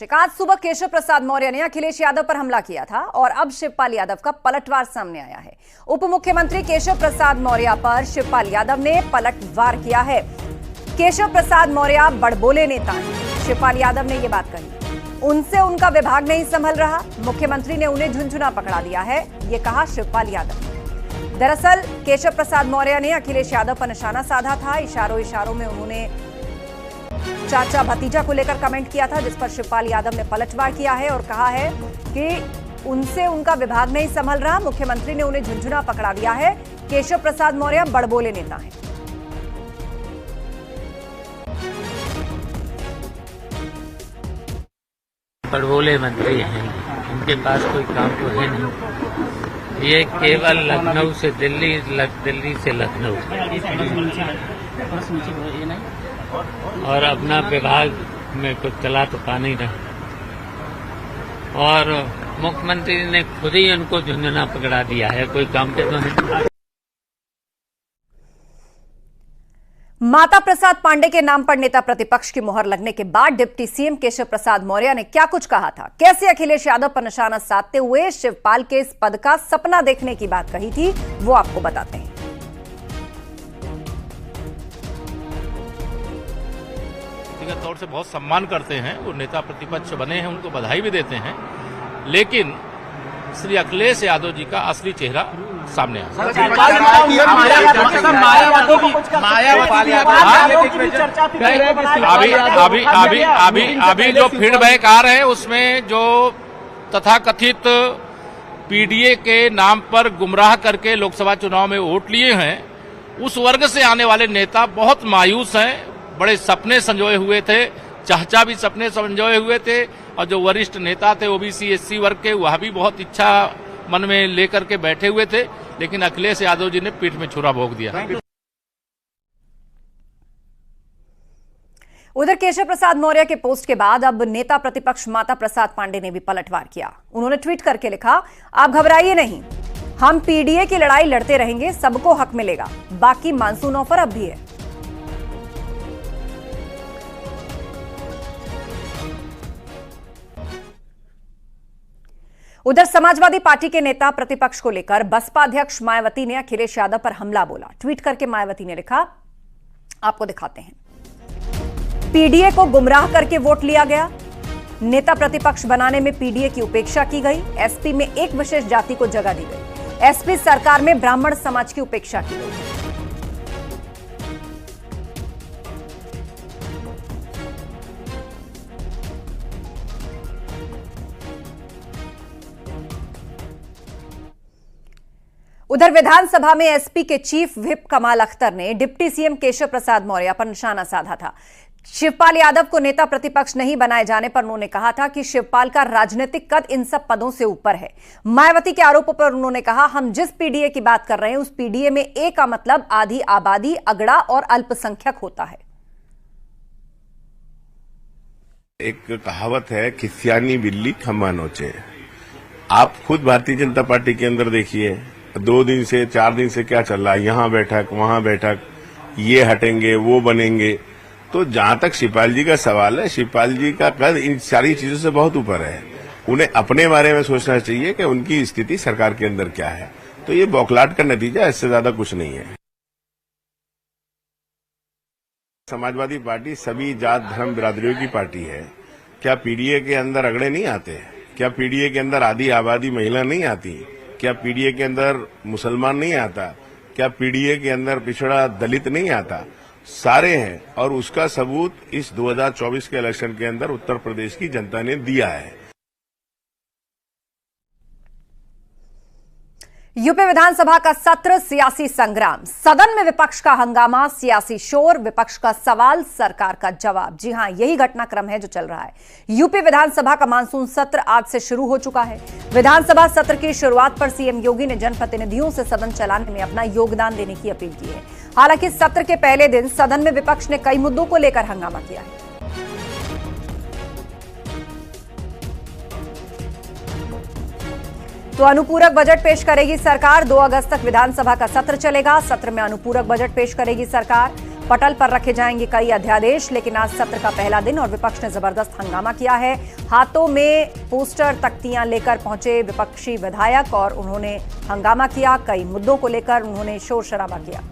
आज सुबह केशव प्रसाद मौर्य ने अखिलेश यादव पर हमला किया था और अब शिवपाल यादव का पलटवार सामने आया है। उप मुख्यमंत्री केशव प्रसाद मौर्य पर शिवपाल यादव ने पलटवार किया है। केशव प्रसाद मौर्य बड़बोले नेता हैं। शिवपाल यादव ने यह बात कही। उनसे उनका विभाग नहीं संभल रहा, मुख्यमंत्री ने उन्हें झुनझुना पकड़ा दिया है, ये कहा शिवपाल यादव। दरअसल केशव प्रसाद मौर्य ने अखिलेश यादव पर निशाना साधा था। इशारों में उन्होंने चाचा भतीजा को लेकर कमेंट किया था, जिस पर शिवपाल यादव ने पलटवार किया है और कहा है कि उनसे उनका विभाग नहीं संभल रहा, मुख्यमंत्री ने उन्हें झुनझुना पकड़ा दिया है। केशव प्रसाद मौर्य बड़बोले नेता हैं। बड़बोले मंत्री हैं, इनके पास कोई काम तो है नहीं। ये केवल लखनऊ से दिल्ली, दिल्ली से लखनऊ और अपना विभाग में कुछ चला तो पा नहीं रहा। और मुख्यमंत्री ने खुद ही उनको झुंझुना पकड़ा दिया है, कोई काम के तो नहीं। माता प्रसाद पांडे के नाम पर नेता प्रतिपक्ष की मुहर लगने के बाद डिप्टी सीएम केशव प्रसाद मौर्य ने क्या कुछ कहा था, कैसे अखिलेश यादव पर निशाना साधते हुए शिवपाल के इस पद का सपना देखने की बात कही थी, वो आपको बताते हैं। व्यक्तिगत तौर से बहुत सम्मान करते हैं, वो नेता प्रतिपक्ष बने हैं, उनको बधाई भी देते हैं, लेकिन श्री अखिलेश यादव जी का असली चेहरा सामने आया। अभी जो फीडबैक आ रहे हैं उसमें जो तथाकथित पीडीए के नाम पर गुमराह करके लोकसभा चुनाव में वोट लिए हैं, उस वर्ग से आने वाले नेता बहुत मायूस हैं। बड़े सपने संजोए हुए थे, चाचा भी सपने संजोए हुए थे, और जो वरिष्ठ नेता थे ओबीसी एससी वर्ग के, वह भी बहुत इच्छा मन में लेकर के बैठे हुए थे, लेकिन अखिलेश यादव जी ने पीठ में छुरा भोंक दिया। उधर केशव प्रसाद मौर्य के पोस्ट के बाद अब नेता प्रतिपक्ष माता प्रसाद पांडे ने भी पलटवार किया। उन्होंने ट्वीट करके लिखा, आप घबराइए नहीं, हम पीडीए की लड़ाई लड़ते रहेंगे, सबको हक मिलेगा, बाकी मानसून ऑफर अब भी है। उधर समाजवादी पार्टी के नेता प्रतिपक्ष को लेकर बसपा अध्यक्ष मायावती ने अखिलेश यादव पर हमला बोला। ट्वीट करके मायावती ने लिखा, आपको दिखाते हैं, पीडीए को गुमराह करके वोट लिया गया, नेता प्रतिपक्ष बनाने में पीडीए की उपेक्षा की गई, एसपी में एक विशेष जाति को जगह दी गई, एसपी सरकार में ब्राह्मण समाज की उपेक्षा की गई। उधर विधानसभा में एसपी के चीफ व्हिप कमाल अख्तर ने डिप्टी सीएम केशव प्रसाद मौर्य पर निशाना साधा था। शिवपाल यादव को नेता प्रतिपक्ष नहीं बनाए जाने पर उन्होंने कहा था कि शिवपाल का राजनीतिक कद इन सब पदों से ऊपर है। मायावती के आरोपों पर उन्होंने कहा, हम जिस पीडीए की बात कर रहे हैं उस पीडीए में ए का मतलब आधी आबादी, अगड़ा और अल्पसंख्यक होता है। एक कहावत है, खिसियानी बिल्ली खम्मा नोचे। आप खुद भारतीय जनता पार्टी के अंदर देखिए, 2 दिन से 4 दिन से क्या चल रहा है, यहाँ बैठक वहां बैठक, ये हटेंगे वो बनेंगे। तो जहां तक शिवपाल जी का सवाल है, शिवपाल जी का कद इन सारी चीजों से बहुत ऊपर है। उन्हें अपने बारे में सोचना चाहिए कि उनकी स्थिति सरकार के अंदर क्या है। तो ये बौखलाहट का नतीजा, इससे ज्यादा कुछ नहीं है। समाजवादी पार्टी सभी जात धर्म बिरादरियों की पार्टी है। क्या पीडीए के अंदर अगड़े नहीं आते? क्या पीडीए के अंदर आधी आबादी महिला नहीं आती? क्या पीडीए के अंदर मुसलमान नहीं आता? क्या पीडीए के अंदर पिछड़ा दलित नहीं आता? सारे हैं, और उसका सबूत इस 2024 के इलेक्शन के अंदर उत्तर प्रदेश की जनता ने दिया है। यूपी विधानसभा का सत्र, सियासी संग्राम, सदन में विपक्ष का हंगामा, सियासी शोर, विपक्ष का सवाल, सरकार का जवाब। जी हां, यही घटनाक्रम है जो चल रहा है। यूपी विधानसभा का मानसून सत्र आज से शुरू हो चुका है। विधानसभा सत्र की शुरुआत पर सीएम योगी ने जनप्रतिनिधियों से सदन चलाने में अपना योगदान देने की अपील की है। हालांकि सत्र के पहले दिन सदन में विपक्ष ने कई मुद्दों को लेकर हंगामा किया है। तो अनुपूरक बजट पेश करेगी सरकार। 2 अगस्त तक विधानसभा का सत्र चलेगा। सत्र में अनुपूरक बजट पेश करेगी सरकार। पटल पर रखे जाएंगे कई अध्यादेश। लेकिन आज सत्र का पहला दिन और विपक्ष ने जबरदस्त हंगामा किया है। हाथों में पोस्टर तख्तियां लेकर पहुंचे विपक्षी विधायक और उन्होंने हंगामा किया। कई मुद्दों को लेकर उन्होंने शोर शराबा किया।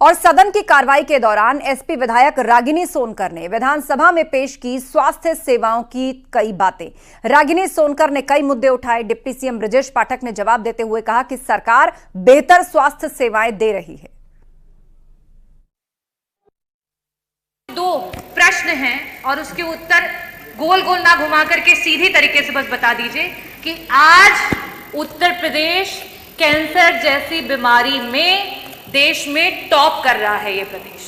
और सदन की कार्रवाई के दौरान एसपी विधायक रागिनी सोनकर ने विधानसभा में पेश की स्वास्थ्य सेवाओं की कई बातें। रागिनी सोनकर ने कई मुद्दे उठाए। डिप्टी सीएम ब्रजेश पाठक ने जवाब देते हुए कहा कि सरकार बेहतर स्वास्थ्य सेवाएं दे रही है। दो प्रश्न हैं और उसके उत्तर गोल गोल ना घुमा करके सीधी तरीके से बस बता दीजिए कि आज उत्तर प्रदेश कैंसर जैसी बीमारी में देश में टॉप कर रहा है। ये प्रदेश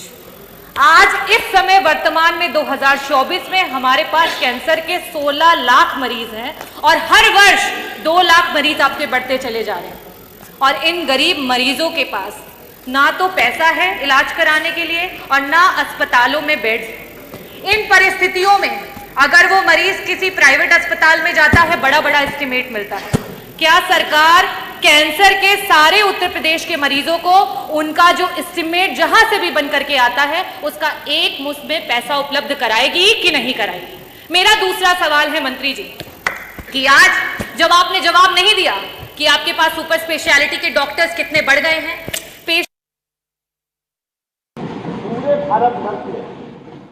आज इस समय वर्तमान में 2024 में हमारे पास कैंसर के 16 लाख मरीज हैं और हर वर्ष 2 लाख मरीज आपके बढ़ते चले जा रहे हैं। और इन गरीब मरीजों के पास ना तो पैसा है इलाज कराने के लिए और ना अस्पतालों में बेड्स। इन परिस्थितियों में अगर वो मरीज किसी प्राइवेट अस्पताल में जाता है, बड़ा बड़ा एस्टिमेट मिलता है। क्या सरकार कैंसर के सारे उत्तर प्रदेश के मरीजों को उनका जो एस्टिमेट जहां से भी बन करके आता है उसका एक मुश्त में पैसा उपलब्ध कराएगी कि नहीं कराएगी? मेरा दूसरा सवाल है मंत्री जी कि आज जब आपने जवाब नहीं दिया कि आपके पास सुपर स्पेशलिटी के डॉक्टर्स कितने बढ़ गए हैं। पूरे भारत वर्ष में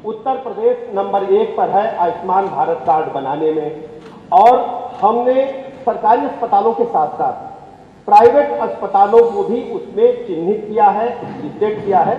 उत्तर प्रदेश नंबर 1 पर है आयुष्मान भारत कार्ड बनाने में। और हमने सरकारी अस्पतालों के साथ साथ प्राइवेट अस्पतालों को भी उसमें चिन्हित किया है, लिस्टेड किया है।